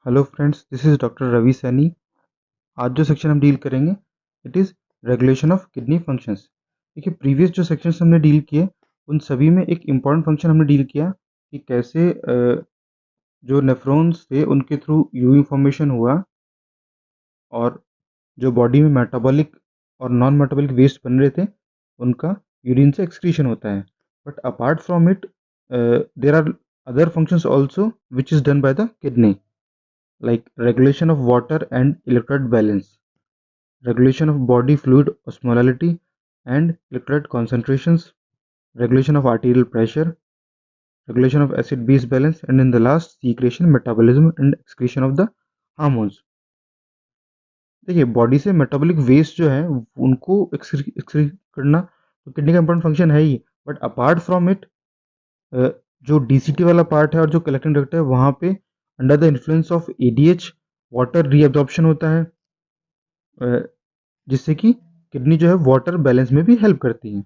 Hello friends, this is doctor Ravi Saini. आज जो section हम डील करेंगे it is regulation of kidney functions. देखिए, प्रीवियस जो सेक्शंस हमने डील किए उन सभी में एक इम्पॉर्टेंट फंक्शन हमने डील किया कि कैसे जो नेफ्रॉन्स थे उनके थ्रू यूवी फॉर्मेशन हुआ और जो बॉडी में मेटाबॉलिक और नॉन मेटाबॉलिक वेस्ट बन रहे थे उनका यूरिन से एक्सक्रीशन होता है। But apart from it there are other functions also which is done by the kidney, like regulation of water and electrolyte balance, regulation of body fluid osmolality and electrolyte concentrations, regulation of arterial pressure, regulation of acid base balance, and in the last secretion, metabolism and excretion of the hormones. देखिए, body से metabolic waste जो है उनको excrete करना तो kidney का important function है ही। But apart from it जो डीसीटी वाला पार्ट है और जो कलेक्टिंग डक्ट है वहाँ पे under the influence of ADH water reabsorption होता है, जिससे कि किडनी जो है वाटर बैलेंस में भी हेल्प करती है।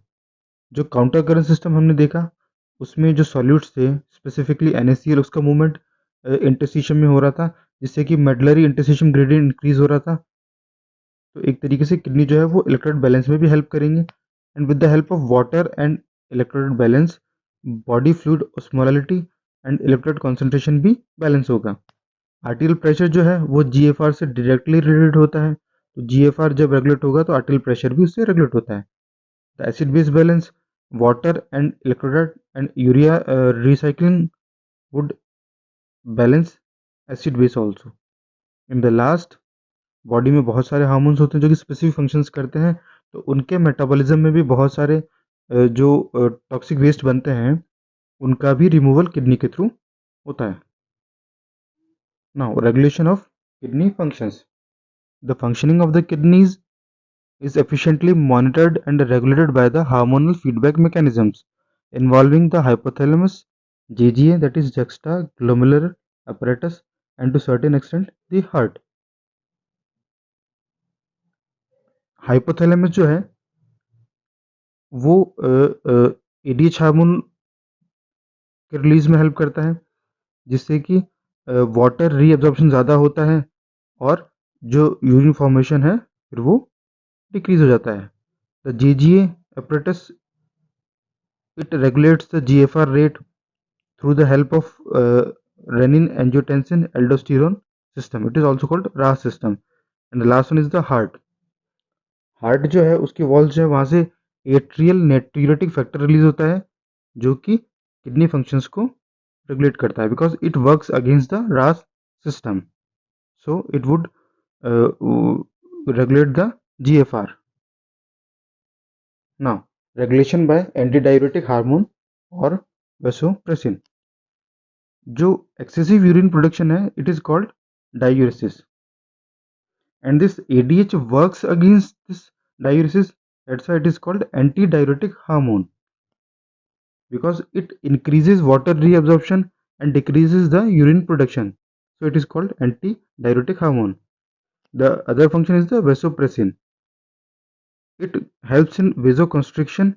जो काउंटर करंट सिस्टम हमने देखा उसमें जो सॉल्यूट्स थे स्पेसिफिकली NaCl उसका मूवमेंट इंटरस्टिशियम में हो रहा था, जिससे कि मेडलरी इंटरस्टिशियम ग्रेडियंट इंक्रीज हो रहा था। तो एक तरीके से किडनी जो है वो इलेक्ट्रोलाइट बैलेंस में भी हेल्प करेंगे। And with the help of water and electrolyte balance body fluid osmolality and electrolyte concentration भी बैलेंस होगा। आर्टियल प्रेशर जो है वो GFR से डायरेक्टली रिलेटेड होता है, तो GFR जब रेगुलेट होगा तो आर्टियल प्रेशर भी उससे रेगुलेट होता है। The acid base balance, water and electrolyte and urea recycling would balance acid base also. In the last, body में बहुत सारे हार्मोन्स होते हैं जो कि स्पेसिफिक फंक्शंस करते हैं, तो उनके मेटाबॉलिज्म में भी बहुत सारे जो टॉक्सिक वेस्ट बनते हैं उनका भी रिमूवल किडनी के थ्रू होता है। Now regulation of kidney functions. The functioning of the kidneys is efficiently monitored and regulated by the hormonal feedback mechanisms involving the hypothalamus, JGA, that is juxtaglomerular apparatus, and to certain extent the heart. Hypothalamus जो है वो ADH hormone के release में help करता है, जिससे कि water reabsorption ज़्यादा होता है और जो यूरिन फॉर्मेशन है फिर वो डिक्रीज हो जाता है। The GGA apparatus, it regulates the GFR rate through the help of renin angiotensin aldosterone system. It is also called RAS system. And the last one is the heart. Heart जो है उसकी walls जो है वहाँ से atrial natriuretic factor release होता है जो कि किडनी फंक्शंस को रेगुलेट करता है, because it works against the RAS system, so it would regulate the GFR. Now regulation by antidiuretic hormone और वेसोप्रेसिन। जो एक्सेसिव यूरिन प्रोडक्शन है it is called diuresis, and this ADH works against this diuresis. That's why it is called anti-diuretic hormone, because it increases water reabsorption and decreases the urine production, so it is called anti-diuretic hormone. The other function is the vasopressin. It helps in vasoconstriction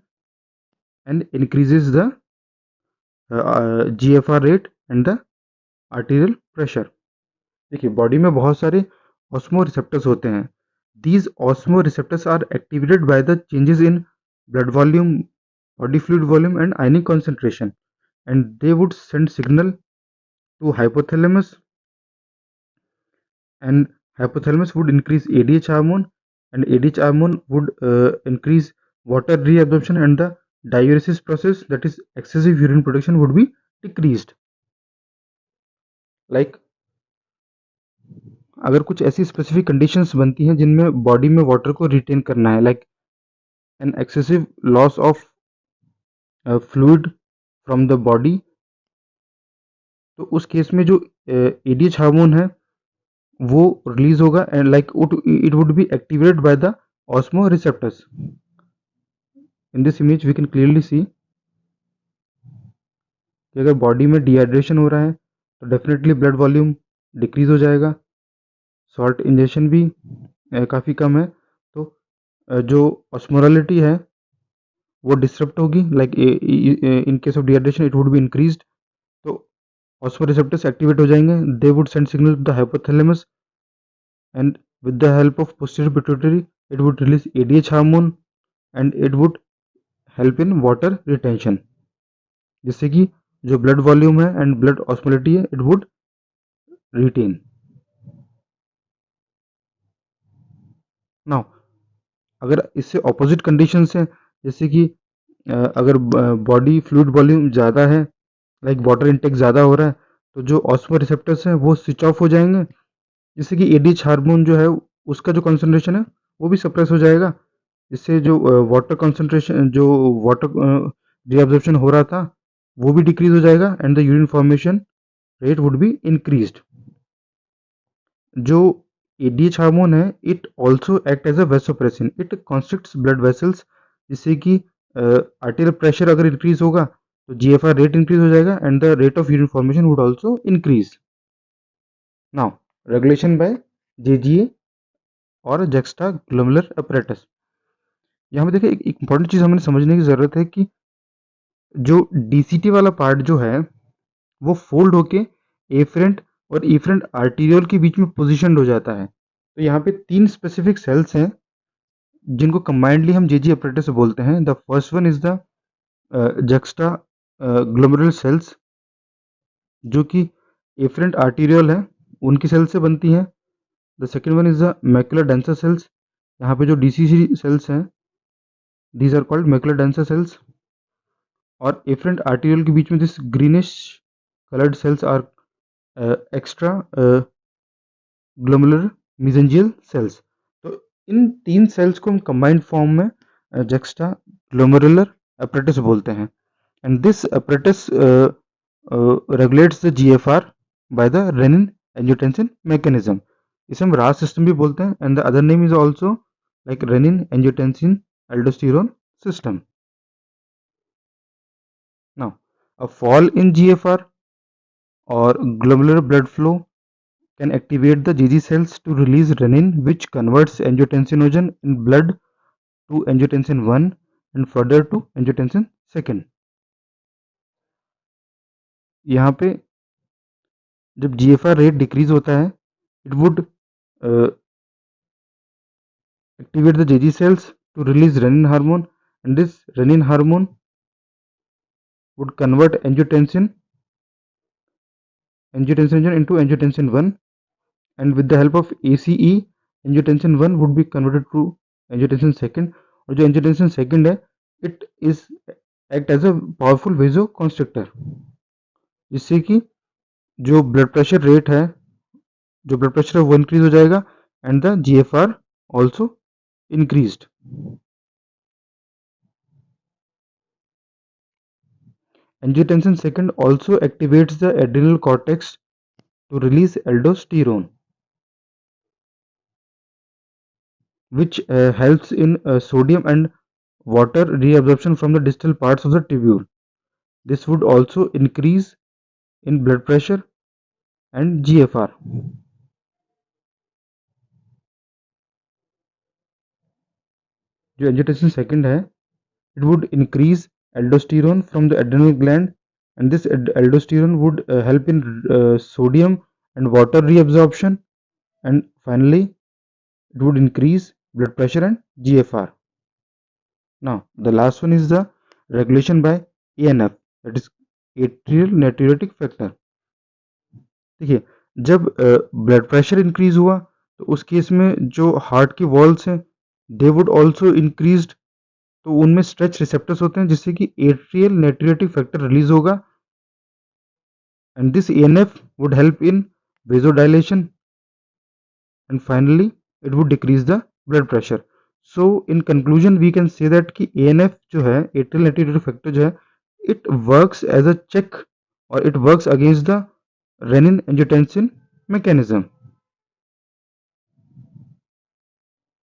and increases the GFR rate and the arterial pressure. देखिए, body में बहुत सारे osmo receptors होते हैं. These osmoreceptors are activated by the changes in blood volume, body fluid volume, and ionic concentration, and they would send signal to hypothalamus, and hypothalamus would increase ADH hormone, and ADH hormone would increase water reabsorption, and the diuresis process, that is excessive urine production, would be decreased. Like अगर कुछ ऐसी specific conditions बनती हैं जिनमें body में water को retain करना है, like an excessive loss of fluid from the body, तो उस केस में जो एडीएच हार्मोन है वो रिलीज होगा and like it would be activated by the osmoreceptors. In this image we can clearly see कि अगर बॉडी में डिहाइड्रेशन हो रहा है तो डेफिनेटली ब्लड वॉल्यूम डिक्रीज हो जाएगा, सॉल्ट इंजेक्शन भी काफ़ी कम है, तो जो ऑस्मोलैलिटी है वो डिस्टर्ब होगी, like in case of dehydration it would be increased, तो ऑस्मोरिसेप्टर्स एक्टिवेट हो जाएंगे, they would send signal to the hypothalamus and with the help of posterior pituitary it would release ADH hormone and it would help in water retention, जिससे कि जो blood volume है and blood osmolality है it would retain. Now अगर इससे opposite conditions हैं, जैसे कि अगर बॉडी फ्लूइड वॉल्यूम ज़्यादा है, लाइक वाटर इनटेक ज़्यादा हो रहा है, तो जो ऑस्मो रिसेप्टर्स हैं वो स्विच ऑफ हो जाएंगे, जिससे कि एडीएच हार्मोन जो है उसका जो कंसंट्रेशन है वो भी सप्रेस हो जाएगा, जिससे जो वाटर कंसंट्रेशन जो वाटर रीअब्जॉर्प्शन हो रहा था वो भी डिक्रीज हो जाएगा and the urine formation rate would be increased. जो ADH हार्मोन है it also act as a vasopressin, it constricts blood vessels, जिससे कि आर्टेरियल प्रेशर अगर इंक्रीज होगा तो GFR रेट इंक्रीज हो जाएगा and the rate of urine formation would also increase. Now regulation bye JGA और juxta glomerular apparatus. यहाँ पे देखिए एक इंपॉर्टेंट चीज़ हमें समझने की ज़रूरत है कि जो DCT वाला पार्ट जो है वो फोल्ड होके एफरेंट और एफरेंट आर्टीरियोल के बीच में पोजीशनड हो जाता है. तो यहाँ पे 3 स्पेसिफिक सेल्स हैं जिनको कंबाइंडली हम JG अपरेटस बोलते हैं. The first one is the juxtaglomerular cells जो कि एफरेंट आर्टीरियोल है उनकी सेल से बनती हैं. The second one is the macula densa cells. यहाँ पे जो DCC सेल्स हैं these are called macula densa cells. और एफरेंट आर्टीरियोल के बीच में this greenish coloured cells are extra glomerular mesangial cells. तो इन 3 सेल्स को हम कंबाइंड फॉर्म में जक्स्टा ग्लोमेरुलर apparatus बोलते हैं. And this apparatus regulates the GFR by the renin angiotensin mechanism. इसे हम RAS सिस्टम भी बोलते हैं and the other name is also like renin angiotensin aldosterone system. Now a fall in GFR or glomerular blood flow can activate the GG cells to release renin, which converts angiotensinogen in blood to angiotensin 1 and further to angiotensin 2. यहाँ पे जब GFR rate decrease होता है it would activate the JG cells to release renin hormone, and this renin hormone would convert angiotensin into angiotensin 1, and with the help of ACE angiotensin 1 would be converted to angiotensin 2. और जो angiotensin 2 है it is act as a powerful vasoconstrictor, जिससे कि जो blood pressure rate है जो blood pressure है वो इंक्रीज हो जाएगा and the GFR also increased. Angiotensin 2 also activates the adrenal cortex to release aldosterone, which helps in sodium and water reabsorption from the distal parts of the tubule. This would also increase in blood pressure and GFR. जो angiotensin 2 है it would increase aldosterone from the adrenal gland, and this aldosterone would help in sodium and water reabsorption, and finally it would increase blood pressure and GFR. Now the last one is the regulation by ANF, that is atrial natriuretic factor. देखिए जब blood pressure increase हुआ तो उस case में जो heart की walls हैं they would also increased, तो उनमें स्ट्रेच रिसेप्टर्स होते हैं जिससे कि एट्रियल नेट्रियोटिक फैक्टर रिलीज होगा, and this ANF would help in vasodilation, and finally it would decrease the blood pressure. So in conclusion we can say that कि ANF जो है एट्रियल नेट्रियोटिक फैक्टर जो है it works as a check और it works against the renin angiotensin mechanism.